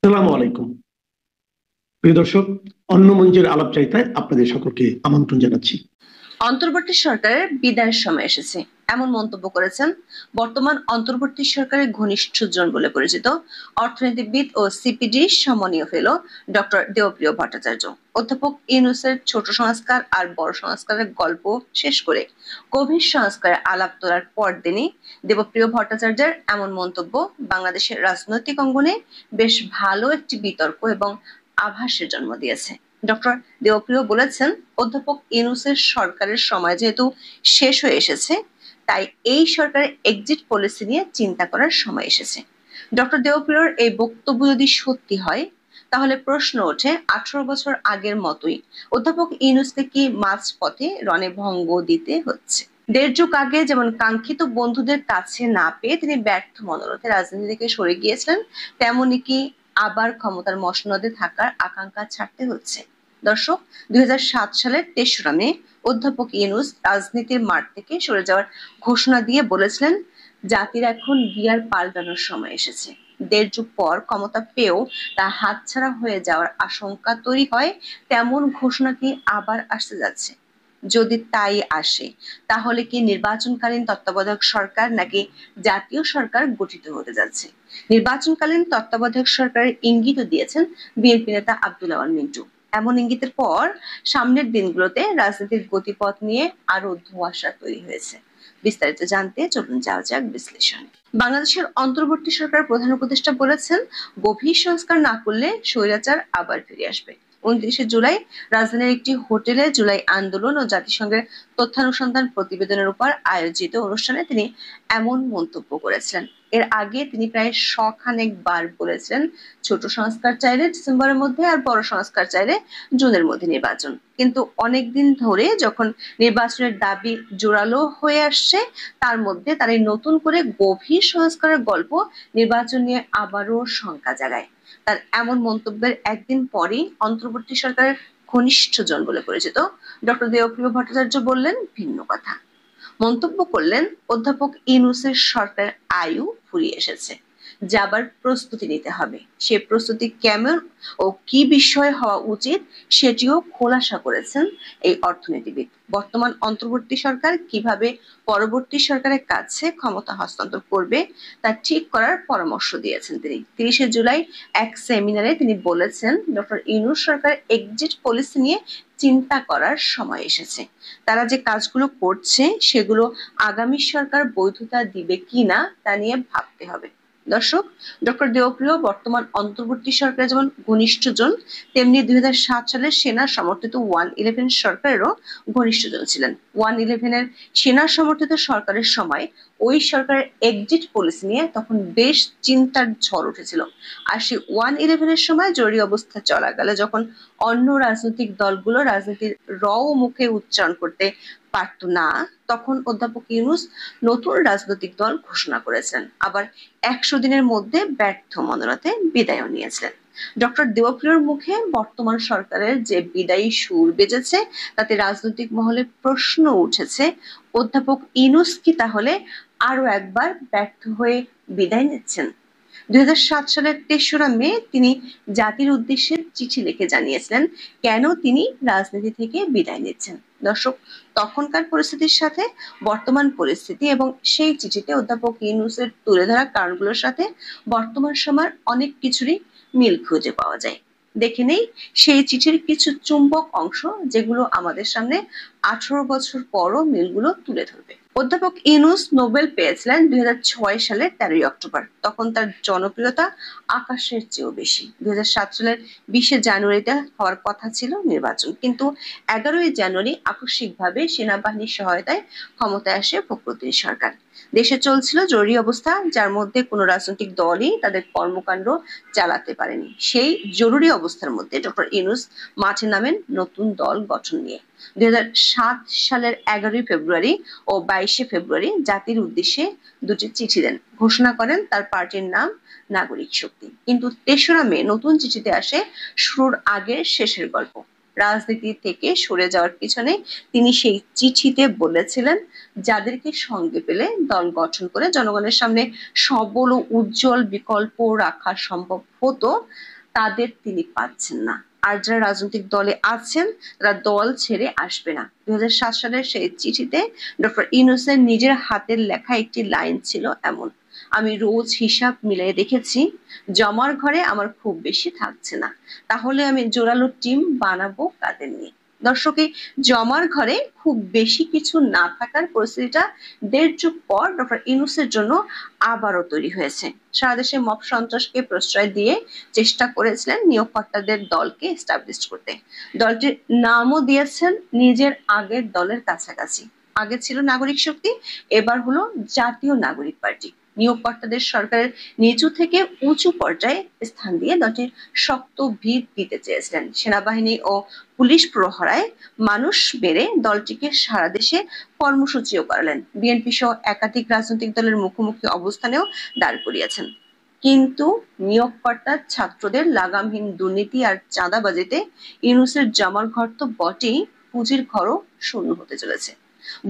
সালামু আলাইকুম। প্রিয় দর্শক, অন্য মঞ্চের আলাপচারিতায় আপনাদের সকলকে আমন্ত্রণ জানাচ্ছি। অন্তর্বর্তী সরকারের বিদায়ের সময় এসেছে এমন মন্তব্য করেছেন বর্তমান অন্তর্বর্তী সরকারের ঘনিষ্ঠজন বলে পরিচিত অর্থনীতিবিদ ও সিপিডি সম্মানীয় ফেলো ডক্টর দেবপ্রিয় ভট্টাচার্য। অধ্যাপক ইউনূসের ছোট সংস্কার আর বড় সংস্কারের গল্প শেষ করে গভীর সংস্কারের আলাপ তোলার পরদিনই দেবপ্রিয় ভট্টাচার্যের এমন মন্তব্য বাংলাদেশের রাজনৈতিক অঙ্গনে বেশ ভালো একটি বিতর্ক এবং আভাসের জন্ম দিয়েছে। ডক্টর দেবপ্রিয় বলেছেন, অধ্যাপক ইউনূসের সরকারের সময় যেহেতু শেষ হয়ে এসেছে, তাই এই সরকারের এক্সিট পলিসি নিয়ে চিন্তা করার সময় এসেছে। ডক্টর দেবপ্রিয়র এই বক্তব্য যদি সত্যি হয়, তাহলে প্রশ্ন ওঠে 18 বছর আগের মতোই অধ্যাপক ইউনূসকে কি মাঝপথে রণে ভঙ্গ দিতে হচ্ছে? দেড় যুগ আগে যেমন কাঙ্ক্ষিত বন্ধুদের কাছে না পেয়ে তিনি ব্যর্থ মনোরথে রাজনীতি থেকে সরে গিয়েছিলেন, তেমনি কি আবার ক্ষমতার মসনদে থাকার আকাঙ্ক্ষা ছাড়তে হচ্ছে? দর্শক, 2007 সালের 23 মে অধ্যাপক ইউনূস রাজনীতির মাঠ থেকে সরে যাওয়ার ঘোষণা দিয়ে বলেছিলেন, জাতির এখন গিয়ার পাল্টানোর সময় এসেছে। দেড় যুগ পর ক্ষমতা পেয়েও তা হাতছাড়া হয়ে যাওয়ার আশঙ্কা তৈরি হয়। তেমন ঘোষণা কি আবার আসতে যাচ্ছে? যদি তাই আসে, তাহলে কি নির্বাচনকালীন তত্ত্বাবধায়ক সরকার নাকি জাতীয় সরকার গঠিত হতে যাচ্ছে? নির্বাচনকালীন তত্ত্বাবধায়ক সরকারের ইঙ্গিত দিয়েছেন বিএনপি নেতা আব্দুল আওয়াল মিন্টু। এমন ইঙ্গিতের পর সামনের দিনগুলোতে রাজনীতির গতিপথ নিয়ে আরো ধোঁয়াশা তৈরি হয়েছে। বিস্তারিত জানতে চলুন যাওয়া যাক বিশ্লেষণে। বাংলাদেশের অন্তর্বর্তী সরকার প্রধান উপদেষ্টা বলেছেন, গভীর সংস্কার না করলে স্বৈরাচার আবার ফিরে আসবে। 29 জুলাই রাজধানীর একটি হোটেলে জুলাই আন্দোলন ও জাতিসংঘের তথ্যানুসন্ধান প্রতিবেদনের উপর আয়োজিত অনুষ্ঠানে তিনি এমন মন্তব্য করেছিলেন। এর আগে তিনি প্রায় শখানেক বার বলেছিলেন, ছোট সংস্কার চাইলে ডিসেম্বরের মধ্যে আর বড় সংস্কার চাইলে জুনের মধ্যে নির্বাচন। কিন্তু অনেকদিন ধরে যখন নির্বাচনের দাবি জোরালো হয়ে আসছে, তার মধ্যে তার এই নতুন করে গভীর সংস্কারের গল্প নির্বাচন নিয়ে আবারও শঙ্কা জাগায়। তার এমন মন্তব্যের একদিন পরই অন্তর্বর্তী সরকারের ঘনিষ্ঠজন বলে পরিচিত ডক্টর দেবপ্রিয় ভট্টাচার্য বললেন ভিন্ন কথা। মন্তব্য করলেন, অধ্যাপক ইউনূসের সরকারের আয়ু ফুরিয়ে এসেছে, যাবার প্রস্তুতি নিতে হবে। সে প্রস্তুতি কেমন ও কি বিষয় হওয়া উচিত সেটিও খোলাসা করেছেন এই অর্থনীতিবিদ। বর্তমান অন্তর্বর্তী সরকার কিভাবে পরবর্তী সরকারের কাছে ক্ষমতা হস্তান্তর করবে তা ঠিক করার পরামর্শ দিয়েছেন তিনি। 30 জুলাই এক সেমিনারে তিনি বলেছেন, ডক্টর ইউনূস সরকারের এক্সিট পলিসি নিয়ে চিন্তা করার সময় এসেছে। তারা যে কাজগুলো করছে সেগুলো আগামী সরকার বৈধতা দিবে কিনা তা নিয়ে ভাবতে হবে। দর্শক, ডক্টর দেবপ্রিয় বর্তমান অন্তর্বর্তী সরকারের যেমন ঘনিষ্ঠজন, তেমনি 2007 সালের সেনা সমর্থিত 111 সরকারেরও ঘনিষ্ঠজন ছিলেন। 111 এর সেনা সমর্থিত সরকারের সময় ওই সরকারের এক্সিট পলিসি নিয়ে তখন বেশ চিন্তার ঝড় উঠেছিল। আর সেই 111 এর সময় জরুরি অবস্থা চলাকালে যখন অন্য রাজনৈতিক দলগুলো রাজনীতির মুখে উচ্চারণ করতে পারত না, তখন অধ্যাপক ইউনূস নতুন রাজনৈতিক দল ঘোষণা করেছেন, আবার 100 দিনের মধ্যে ব্যর্থ মনোরথে বিদায়ও নিয়েছিলেন। ডক্টর দেবপ্রিয়র মুখে বর্তমান সরকারের যে বিদায়ী সুর বেজেছে, তাতে রাজনৈতিক মহলে প্রশ্ন উঠেছে, অধ্যাপক ইউনূস কি তাহলে আরো একবার ব্যর্থ হয়ে বিদায় নিচ্ছেন? 2007 সালের 23 মে তিনি জাতির উদ্দেশ্যে চিঠি লিখে জানিয়েছিলেন কেন তিনি রাজনীতি থেকে বিদায় নিচ্ছেন। দর্শক, তখনকার পরিস্থিতির সাথে বর্তমান পরিস্থিতি এবং সেই চিঠিতে অধ্যাপক ইউনূসের তুলে ধরা কারণগুলোর সাথে বর্তমান সময়ের অনেক কিছুরই মিল খুঁজে পাওয়া যায়। দেখে নেই সেই চিঠির কিছু চুম্বক অংশ, যেগুলো আমাদের সামনে 18 বছর পরও মিলগুলো তুলে ধরবে। অধ্যাপক ইউনূস নোবেল পেয়েছিলেন 2006 সালের 13 অক্টোবর। তখন তার জনপ্রিয়তা আকাশের চেয়েও বেশি। 2007 সালের 20 জানুয়ারিতে হওয়ার কথা ছিল নির্বাচন, কিন্তু 11 জানুয়ারি আকস্মিকভাবে সেনাবাহিনীর সহায়তায় ক্ষমতায় আসে ফখরুদ্দিন সরকার। দেশে চলছিল জরুরি অবস্থা, যার মধ্যে কোনো রাজনৈতিক দলই তাদের কর্মকাণ্ড চালাতে পারেনি। সেই জরুরি অবস্থার মধ্যে ডক্টর ইউনূস মাঠে নামেন নতুন দল গঠন নিয়ে। 2007 সালের 11 ফেব্রুয়ারি ও 22 ফেব্রুয়ারি জাতির উদ্দেশ্যে দুটি চিঠি দেন, ঘোষণা করেন তার পার্টির নাম নাগরিক শক্তি। কিন্তু 3 মে নতুন চিঠিতে আসে শুরুর আগের শেষের গল্প। রাজনীতি থেকে সরে যাওয়ার পিছনে তিনি সেই চিঠিতে বলেছিলেন যাদেরকে সঙ্গে পেলে দল গঠন করে জনগণের সামনে সবল ও উজ্জ্বল বিকল্প রাখা সম্ভব হতো, তাদের তিনি পাচ্ছেন না। আর যারা রাজনৈতিক দলে আছেন তারা দল ছেড়ে আসবে না। 2007 সালের সেই চিঠিতে ডক্টর ইউনূসের নিজের হাতের লেখা একটি লাইন ছিল এমন: আমি রোজ হিসাব মিলিয়ে দেখেছি, জমার ঘরে আমার খুব বেশি থাকছে না, তাহলে আমি জোরালো টিম বানাবো কাদের নিয়ে? দর্শক, এই জমার ঘরে খুব বেশি কিছু না থাকার পরিস্থিতিটা 1.5 যুগ পর ডক্টর ইউনূসের জন্য আবারও তৈরি হয়েছে। সারা দেশে মব সন্ত্রাসকে প্রশ্রয় দিয়ে চেষ্টা করেছিলেন নিয়োগকর্তাদের দলকে এস্টাবলিশ করতে। দলটির নামও দিয়েছেন নিজের আগের দলের কাছাকাছি। আগে ছিল নাগরিক শক্তি, এবার হলো জাতীয় নাগরিক পার্টি। নিয়োগকর্তাদের সরকারের নিচু থেকে উঁচু পর্যায়ে স্থান দিয়ে দলটির শক্ত ভিত দিতে চেয়েছিলেন। সেনাবাহিনী ও পুলিশ প্রহরায় মানুষ বেড়ে দলটিকে সারা দেশে কর্মসূচিও করালেন। বিএনপি সহ একাধিক রাজনৈতিক দলের মুখোমুখি অবস্থানেও দাঁড় করিয়েছেন। কিন্তু নিয়োগকর্তা ছাত্রদের লাগামহীন দুর্নীতি আর চাঁদাবাজিতে ইউনূসের জমার ঘর তো বটেই, পুঁজির ঘরও শূন্য হতে চলেছে।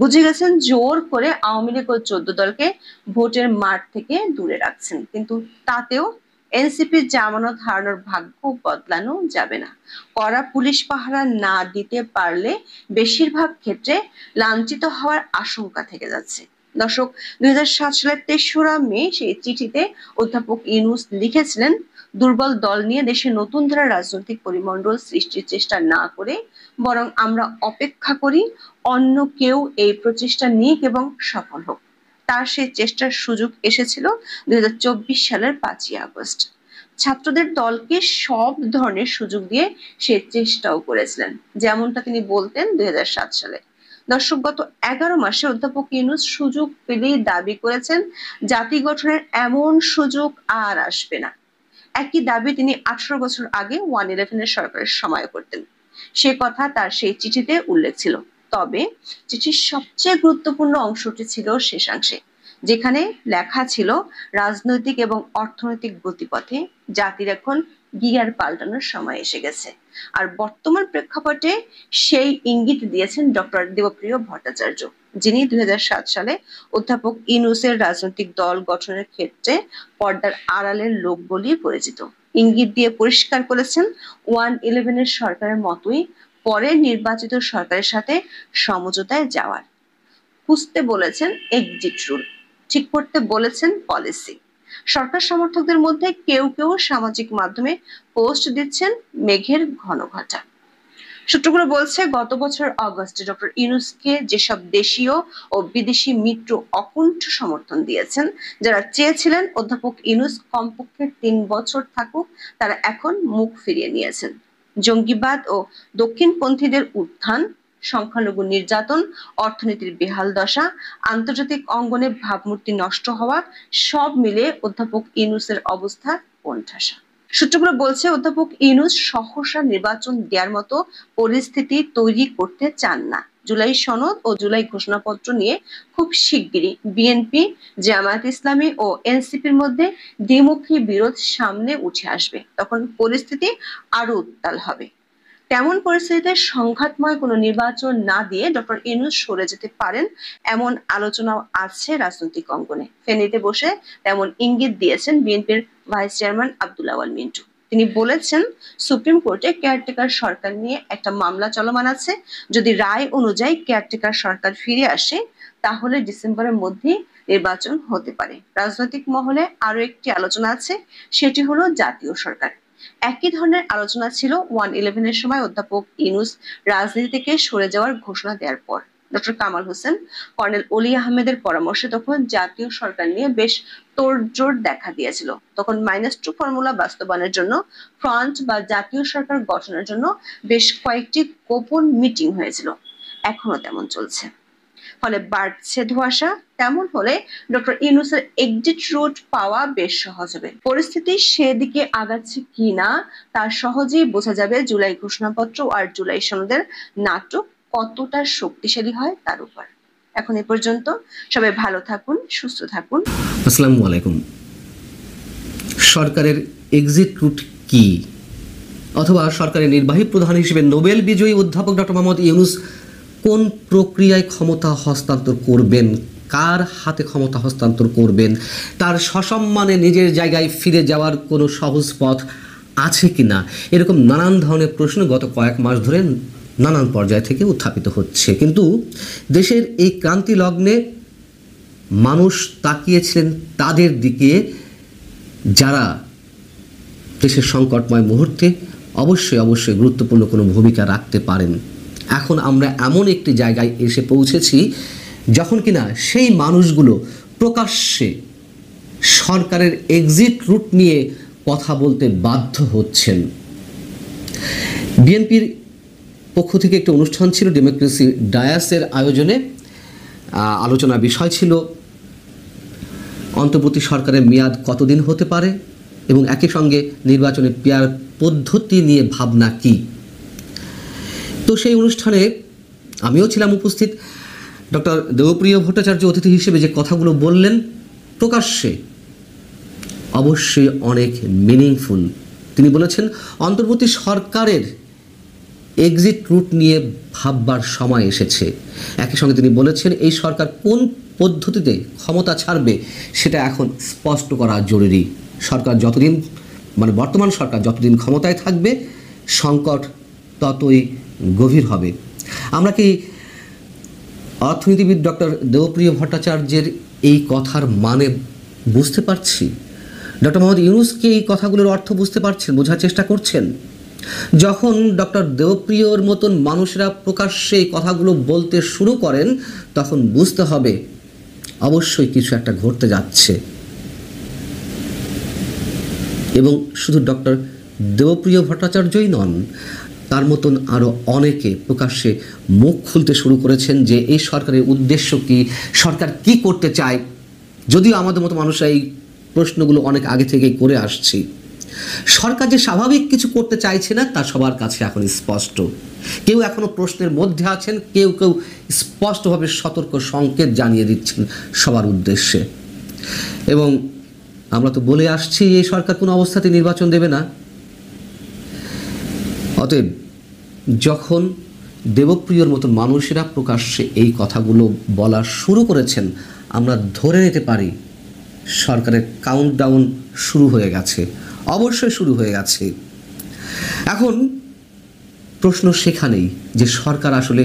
বুঝে গেছেন জোর করে আওয়ামী লীগ ও 14 দলকে ভোটের মাঠ থেকে দূরে রাখছেন, কিন্তু তাতেও এনসিপির জামানত হারানোর ভাগ্য বদলানো যাবে না। কড়া পুলিশ পাহারা না দিতে পারলে বেশিরভাগ ক্ষেত্রে লাঞ্ছিত হওয়ার আশঙ্কা থেকে যাচ্ছে। দর্শক, 2007 সালের 3রা মে সেই চিঠিতে অধ্যাপক ইউনূস লিখেছিলেন, দুর্বল দল নিয়ে দেশে নতুন ধারার রাজনৈতিক পরিমণ্ডল সৃষ্টির চেষ্টা না করে বরং আমরা অপেক্ষা করি অন্য কেউ এই প্রচেষ্টা নিক এবং সফল হোক। তার সেই চেষ্টার সুযোগ এসেছিল 2024 সালের 5ই আগস্ট। ছাত্রদের দলকে সব ধরনের সুযোগ দিয়ে সে চেষ্টাও করেছিলেন, যেমনটা তিনি বলতেন 2007 সালে। দর্শক, গত 11 মাসে অধ্যাপক ইউনূস সুযোগ পেলেই দাবি করেছেন জাতি গঠনের এমন সুযোগ আর আসবে না। একই দাবি তিনি 18 বছর আগে 111 সরকারের সময় করতেন। সে কথা তার সেই চিঠিতে উল্লেখ ছিল। তবে চিঠির সবচেয়ে গুরুত্বপূর্ণ অংশটি ছিল শেষাংশে, যেখানে লেখা ছিল রাজনৈতিক এবং অর্থনৈতিক গতিপথে জাতির এখন গিয়ার পাল্টানোর সময় এসে গেছে। আর বর্তমান প্রেক্ষাপটে সেই ইঙ্গিত দিয়েছেন ডক্টর দেবপ্রিয় ভট্টাচার্য, যিনি 2007 সালে অধ্যাপক ইউনূসের রাজনৈতিক দল গঠনের ক্ষেত্রে পর্দার আড়ালের লোক বলেই পরিচিত। ইঙ্গিত দিয়ে পরিষ্কার করেছেন 111 সরকারের মতোই পরে নির্বাচিত সরকারের সাথে সমঝোতায় যাওয়ার। খুঁজতে বলেছেন এক্সিট রুল, ঠিক করতে বলেছেন পলিসি। সরকার সমর্থকদের মধ্যে কেউ কেউ সামাজিক মাধ্যমে পোস্ট দিচ্ছেন মেঘের ঘন ঘটা। সূত্রগুলো বলছে, গত বছর অগস্টে ডক্টর ইউনূসকে যেসব দেশীয় ও বিদেশি মিত্র অকুণ্ঠ সমর্থন দিয়েছেন, যারা চেয়েছিলেন অধ্যাপক ইউনূস কমপক্ষে 3 বছর থাকুক, তারা এখন মুখ ফিরিয়ে নিয়েছেন। জঙ্গিবাদ ও দক্ষিণপন্থীদের উত্থান, সংখ্যালঘু নির্যাতন, অর্থনীতির বেহাল দশা, আন্তর্জাতিক অঙ্গনে ভাবমূর্তি নষ্ট হওয়া, সব মিলে অধ্যাপক ইউনূসের অবস্থা কোণঠাসা। সূত্রগুলো বলছে, অধ্যাপক ইউনূস সহসা নির্বাচন দেওয়ার মতো পরিস্থিতি তৈরি করতে চান না। জুলাই সনদ ও জুলাই ঘোষণাপত্র নিয়ে খুব শিগগিরই বিএনপি, জামায়াত ইসলামী ও এনসিপির মধ্যে দ্বিমুখী বিরোধ সামনে উঠে আসবে। তখন পরিস্থিতি আরো উত্তাল হবে। তেমন পরিস্থিতিতে সংঘাতময় কোনো নির্বাচন না দিয়ে ডক্টর ইউনূস সরে যেতে পারেন এমন আলোচনাও আছে রাজনৈতিক অঙ্গনে। ফেনীতে বসে তেমন ইঙ্গিত দিয়েছেন বিএনপির ভাইস চেয়ারম্যান আব্দুল আওয়াল মিন্টু। তিনি বলেছেন, সুপ্রিম কোর্টে কেয়ারটেকার সরকার নিয়ে একটা মামলা চলমান আছে। যদি রায় অনুযায়ী কেয়ারটেকার সরকার ফিরে আসে, তাহলে ডিসেম্বরের মধ্যে নির্বাচন হতে পারে। রাজনৈতিক মহলে আরো একটি আলোচনা আছে, সেটি হলো জাতীয় সরকার। একই ধরনের আলোচনা ছিল 111 সময় অধ্যাপক ইউনূস রাজনীতি থেকে সরে যাওয়ার ঘোষণা দেওয়ার পর। ডক্টর কামাল হোসেন, কর্নেল অলি আহমেদের পরামর্শে তখন জাতীয় সরকার নিয়ে বেশ তোড়জোড় দেখা দিয়েছিল। তখন -2 ফর্মুলা বাস্তবায়নের জন্য ফ্রন্ট বা জাতীয় সরকার গঠনের জন্য বেশ কয়েকটি গোপন মিটিং হয়েছিল। এখনো তেমন চলছে। ফলে বাড়ছে ধোঁয়াশা। তেমন হলে ডক্টর ইউনূসের এক্সিট রুট পাওয়া বেশ সহজ হবে। পরিস্থিতি সেদিকে আগাচ্ছে কিনা তা সহজেই বোঝা যাবে জুলাই ঘোষণাপত্র আর জুলাই সনদের নাটক কতটা শক্তিশালী হয় তার উপর। এখন এ পর্যন্ত। সবাই ভালো থাকুন, সুস্থ থাকুন। আসসালামু আলাইকুম। সরকারের এক্সিট রুট কি অথবা সরকারের নির্বাহী প্রধান হিসেবে নোবেল বিজয়ী অধ্যাপক ডক্টর মোহাম্মদ ইউনূস কোন প্রক্রিয়ায় ক্ষমতা হস্তান্তর করবেন, কার হাতে ক্ষমতা হস্তান্তর করবেন, তার সসম্মানে নিজের জায়গায় ফিরে যাওয়ার কোনো সহজ পথ আছে কি না, এরকম নানান ধরনের প্রশ্ন গত কয়েক মাস ধরে নানান পর্যায় থেকে উত্থাপিত হচ্ছে। কিন্তু দেশের এই ক্রান্তি লগ্নে মানুষ তাকিয়েছিলেন তাদের দিকে যারা দেশের সংকটময় মুহূর্তে অবশ্যই গুরুত্বপূর্ণ কোনো ভূমিকা রাখতে পারেন। এখন আমরা এমন একটি জায়গায় এসে পৌঁছেছি যখন কিনা সেই মানুষগুলো প্রকাশ্যে সরকারের এক্সিট রুট নিয়ে কথা বলতে বাধ্য হচ্ছেন। বিএনপির পক্ষ থেকে একটি অনুষ্ঠান ছিল, ডেমোক্রেসি ডায়াসের আয়োজনে আলোচনার বিষয় ছিল অন্তর্বর্তী সরকারের মেয়াদ কতদিন হতে পারে এবং একই সঙ্গে নির্বাচনের পেয়ার পদ্ধতি নিয়ে ভাবনা কি। তো সেই অনুষ্ঠানে আমিও ছিলাম উপস্থিত। ডক্টর দেবপ্রিয় ভট্টাচার্য অতিথি হিসেবে যে কথাগুলো বললেন প্রকাশ্যে অবশ্যই অনেক মিনিংফুল। তিনি বলেছেন অন্তর্বর্তী সরকারের এক্সিট রুট নিয়ে ভাববার সময় এসেছে। একই সঙ্গে তিনি বলেছেন এই সরকার কোন পদ্ধতিতে ক্ষমতা ছাড়বে সেটা এখন স্পষ্ট করা জরুরি। সরকার যতদিন বর্তমান সরকার যতদিন ক্ষমতায় থাকবে সংকট ততই গভীর হবে। আমরা কি অর্থনীতিবিদ ডক্টর দেবপ্রিয় ভট্টাচার্যের এই কথার মানে বুঝতে পারছি? ডক্টর মোহাম্মদ ইউনূস কি এই কথাগুলোর অর্থ বুঝতে পারছেন, বোঝার চেষ্টা করছেন? যখন ডক্টর দেবপ্রিয়র মতন মানুষরা প্রকাশ্যে এই কথাগুলো বলতে শুরু করেন তখন বুঝতে হবে অবশ্যই কিছু একটা ঘটতে যাচ্ছে। এবং শুধু ডক্টর দেবপ্রিয় ভট্টাচার্যই নন, তার মতন আরও অনেকে প্রকাশ্যে মুখ খুলতে শুরু করেছেন যে এই সরকারের উদ্দেশ্য কি, সরকার কি করতে চায়। যদিও আমাদের মতো মানুষরা এই প্রশ্নগুলো অনেক আগে থেকেই করে আসছি। সরকার যে স্বাভাবিক কিছু করতে চাইছে না তা সবার কাছে এখন স্পষ্ট। কেউ এখনো প্রশ্নের মধ্যে আছেন, কেউ স্পষ্টভাবে সতর্ক সংকেত জানিয়ে দিচ্ছেন সবার উদ্দেশ্যে। এবং আমরা তো বলে আসছি এই সরকার কোনো অবস্থাতে নির্বাচন দেবে না। অতএব যখন দেবপ্রিয়র মতো মানুষেরা প্রকাশ্যে এই কথাগুলো বলা শুরু করেছেন আমরা ধরে নিতে পারি সরকারের কাউন্টডাউন শুরু হয়ে গেছে, অবশ্যই শুরু হয়ে গেছে। এখন প্রশ্ন সেখানেই যে সরকার আসলে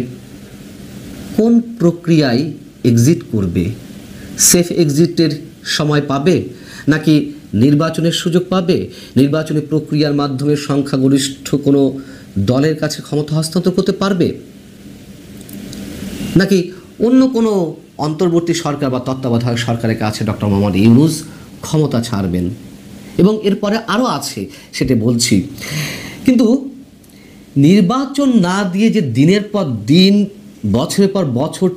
কোন প্রক্রিয়ায় এক্সিট করবে, সেফ এক্সিটের সময় পাবে নাকি নির্বাচনের সুযোগ পাবে, নির্বাচনী প্রক্রিয়ার মাধ্যমে সংখ্যাগরিষ্ঠ কোনো দলের কাছে ক্ষমতা হস্তান্তর করতে পারবে, নাকি অন্য কোনো অন্তর্বর্তী সরকার বা তত্ত্বাবধায়ক সরকারের কাছে ডক্টর মোহাম্মদ ইউনূস ক্ষমতা ছাড়বেন। এবং এরপরে আরও আছে, সেটা বলছি। কিন্তু নির্বাচন না দিয়ে যে দিনের পর দিন বছরের পর বছর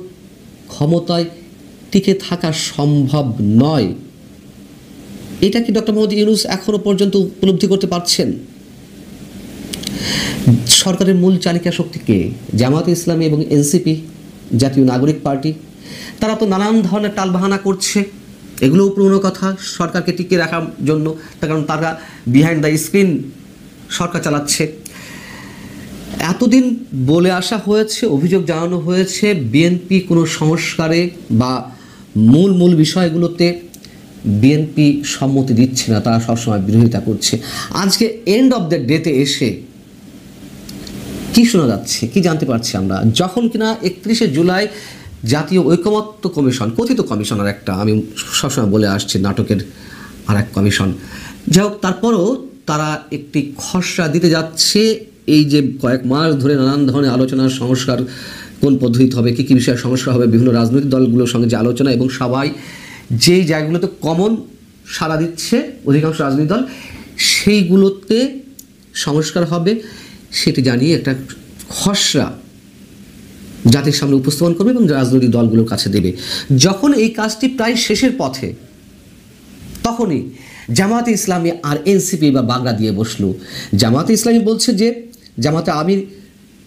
ক্ষমতায় টিকে থাকা সম্ভব নয়, এটা কি ডক্টর মোহাম্মদ ইউনূস এখনো পর্যন্ত উপলব্ধি করতে পারছেন? সরকারের মূল চালিকা শক্তিকে জামায়াতে ইসলামী এবং এনসিপি জাতীয় নাগরিক পার্টি, তারা তো নানান ধরনের টালবাহানা করছে। এগুলোও পুরনো কথা সরকারকে টিকিয়ে রাখার জন্য, তার কারণ তারা বিহাইন্ড দ্য স্ক্রিন সরকার চালাচ্ছে। এতদিন বলে আসা হয়েছে, অভিযোগ জানানো হয়েছে বিএনপি কোনো সংস্কারে বা মূল বিষয়গুলোতে বিএনপি সম্মতি দিচ্ছে না, তারা সবসময় বিরোধিতা করছে। আজকে এন্ড অফ দ্য ডেতে এসে কি শোনা যাচ্ছে, কি জানতে পারছি আমরা, যখন কিনা 31শে জুলাই জাতীয় ঐকমত্য কমিশন, কথিত কমিশনার একটা, আমি সবসময় বলে আসছি নাটকের আর এক কমিশন, যাই হোক, তারপরও তারা একটি খসড়া দিতে যাচ্ছে। এই যে কয়েক মাস ধরে নানান ধরনের আলোচনার সংস্কার কোন পদ্ধতিতে হবে, কী কী বিষয়ে সংস্কার হবে, বিভিন্ন রাজনৈতিক দলগুলোর সঙ্গে যে আলোচনা এবং সবাই যেই জায়গাগুলোতে কমন সাড়া দিচ্ছে অধিকাংশ রাজনৈতিক দল, সেইগুলোতে সংস্কার হবে সেটি জানিয়ে একটা খসড়া জাতির সামনে উপস্থাপন করবে এবং রাজনৈতিক দলগুলোর কাছে দেবে। যখন এই কাজটি প্রায় শেষের পথে তখনই জামায়াতে ইসলামী আর এনসিপি বা বাগড়া দিয়ে বসলো। জামায়াতে ইসলামী বলছে যে জামায়াতে আমির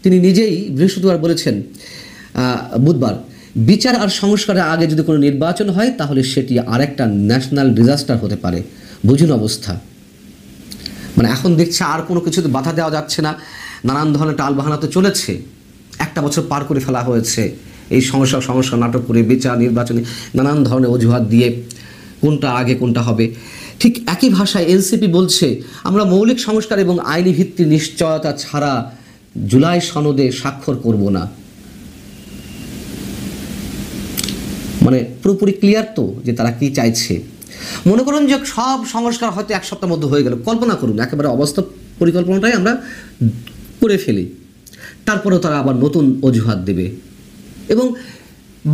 তিনি নিজেই বৃহস্পতিবার বলেছেন, বুধবার, বিচার আর সংস্কারের আগে যদি কোনো নির্বাচন হয় তাহলে সেটি আরেকটা ন্যাশনাল ডিজাস্টার হতে পারে। বুঝুন অবস্থা। মানে এখন দেখছে আর কোনো কিছুতে বাধা দেওয়া যাচ্ছে না, নানান ধরনের টালবাহানা তো চলেছে, একটা বছর পার করে ফেলা হয়েছে এই সমস্যা নাটক করে বিচার নির্বাচনে নানান ধরনের অজুহাত দিয়ে কোনটা আগে কোনটা হবে। ঠিক একই ভাষায় এনসিপি বলছে আমরা মৌলিক সংস্কার এবং আইনি ভিত্তির নিশ্চয়তা ছাড়া জুলাই সনদে স্বাক্ষর করব না। মানে পুরোপুরি ক্লিয়ার তো যে তারা কি চাইছে। মনে করুন যে সব সংস্কার হয়তো এক সপ্তাহের মধ্যে হয়ে গেল, কল্পনা করুন একেবারে অবাস্তব পরিকল্পনাটাই আমরা করে ফেলি, তারপরেও তারা আবার নতুন অজুহাত দেবে। এবং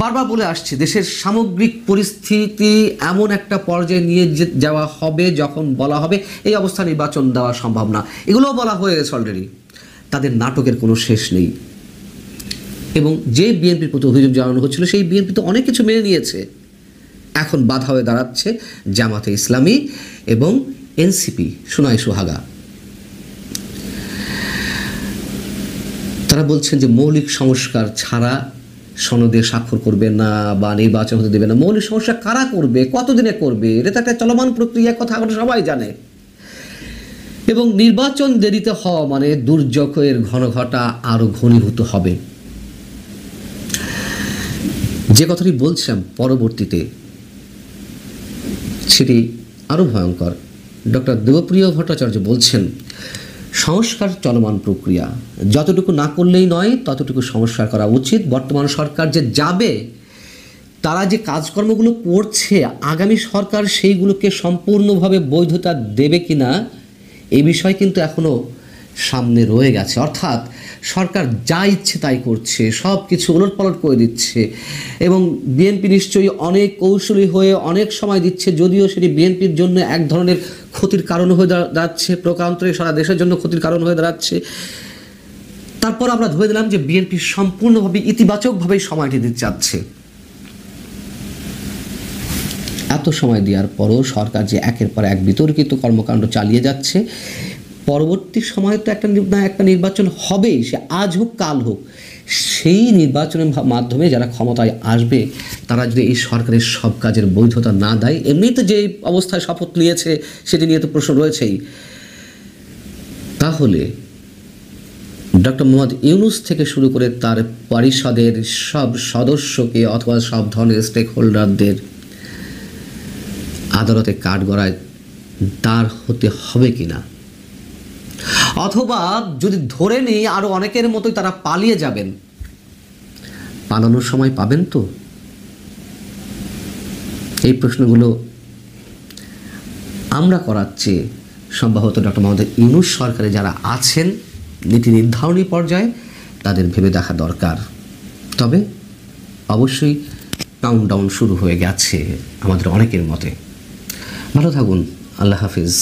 বারবার বলে আসছে দেশের সামগ্রিক পরিস্থিতি এমন একটা পর্যায়ে নিয়ে যাওয়া হবে যখন বলা হবে এই অবস্থা নির্বাচন দেওয়া সম্ভব না। এগুলোও বলা হয়ে গেছে অলরেডি। তাদের নাটকের কোনো শেষ নেই। এবং যে বিএনপির প্রতি অভিযোগ জানানো হচ্ছিল সেই বিএনপি তো অনেক কিছু মেনে নিয়েছে, এখন বাধা হয়ে দাঁড়াচ্ছে জামাতে ইসলামী এবং এনসিপি সোনাই সোহাগা। তারা বলছেন যে মৌলিক সংস্কার ছাড়া সনদে স্বাক্ষর করবে না বা নির্বাচন হতে দেবে না। মৌলিক সংস্কার কারা করবে, কতদিনে করবে, এটা তো একটা চলমান প্রক্রিয়ার কথা আমরা সবাই জানে। এবং নির্বাচন দেরিতে হওয়া মানে দুর্যোগের ঘনঘটা আরো ঘনীভূত হবে। যে কথাটি বলছিলাম পরবর্তীতে সেটি আরো ভয়ঙ্কর। ডক্টর দেবপ্রিয় ভট্টাচার্য বলছেন সংস্কার চলমান প্রক্রিয়া, যতটুকু না করলেই নয় ততটুকু সংস্কার করা উচিত। বর্তমান সরকার যে যাবে, তারা যে কাজকর্মগুলো করছে, আগামী সরকার সেইগুলোকে সম্পূর্ণভাবে বৈধতা দেবে কিনা এই বিষয় কিন্তু এখনো সামনে রয়ে গেছে। অর্থাৎ সরকার যা ইচ্ছে তাই করছে, সব কিছু ওলটপালট করে দিচ্ছে এবং বিএনপি নিশ্চয়ই অনেক কৌশলী হয়ে অনেক সময় দিচ্ছে, যদিও সেটি বিএনপির জন্য এক ধরনের ক্ষতির কারণ হয়ে দাঁড়াচ্ছে, প্রকারান্তরে সারা দেশের জন্য ক্ষতির কারণ হয়ে দাঁড়াচ্ছে। তারপর আমরা ধরে দিলাম যে বিএনপি সম্পূর্ণভাবে ইতিবাচকভাবেই সময়টি দিতে চাচ্ছে। এত সময় দেওয়ার পরও সরকার যে একের পর এক বিতর্কিত কর্মকাণ্ড চালিয়ে যাচ্ছে, পরবর্তী সময়ে তো একটা নির্বাচন হবেই, সে আজ হোক কাল হোক। সেই নির্বাচনের মাধ্যমে যারা ক্ষমতায় আসবে তারা যদি এই সরকারের সব কাজের বৈধতা না দেয়, এমনিতে যে অবস্থায় শপথ নিয়েছে সেটি নিয়ে তো প্রশ্ন রয়েছেই, তাহলে ডক্টর মোহাম্মদ ইউনূস থেকে শুরু করে তার পরিষদের সব সদস্যকে অথবা সব ধরনের স্টেক হোল্ডারদের আদালতে কাঠগড়ায় দাঁড় হতে হবে কিনা, অথবা যদি ধরে নেই আরো অনেকের মতোই তারা পালিয়ে যাবেন, পালানোর সময় পাবেন তো? এই প্রশ্নগুলো আমরা করাচ্ছি সম্ভবত ডক্টর মোহাম্মদ ইউনূস সরকারে যারা আছেন নীতি নির্ধারণী পর্যায়ে তাদের ভেবে দেখা দরকার। তবে অবশ্যই কাউন্টডাউন শুরু হয়ে গেছে আমাদের অনেকের মতে। ভালো থাকুন, আল্লাহ হাফিজ।